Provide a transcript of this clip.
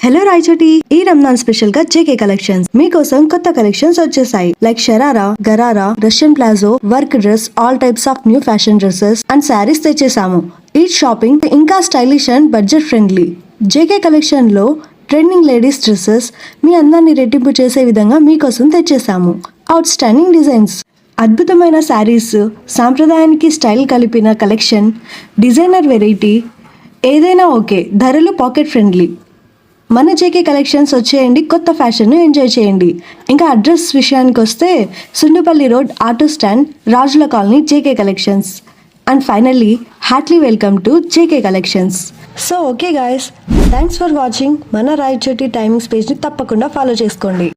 Hello Rayachoti, ఈ Ramzan special గా JK collections మీకోసం కొత్త కలెక్షన్స్ వచ్చేసాయి. Like sharara, gharara, Russian palazzo, work dress, all types of new fashion dresses and sarees తెచ్చేసాము. ఈ షాపింగ్ ఇంకా stylish and budget friendly. JK collection లో ట్రెండింగ్ లేడీస్ డ్రెస్సెస్ మీ అందాన్ని రెట్టింపు చేసే విధంగా మీకోసం తెచ్చేసాము. అవుట్ స్టాండింగ్ డిజైన్స్, అద్భుతమైన శారీస్, సాంప్రదాయానికి స్టైల్ కలిపిన కలెక్షన్, డిజైనర్ వెరైటీ, ఏదైనా ఓకే, ధరలు పాకెట్ ఫ్రెండ్లీ. మన జేకే కలెక్షన్స్ వచ్చేయండి, కొత్త ఫ్యాషన్ను ఎంజాయ్ చేయండి. ఇంకా అడ్రస్ విషయానికి వస్తే సుండుపల్లి రోడ్, ఆటో స్టాండ్, రాజుల colony, JK collections. And finally heartly welcome to JK collections. So okay guys, thanks for watching. మన రాయచోటి టైమింగ్స్ పేజ్ని తప్పకుండా ఫాలో చేసుకోండి.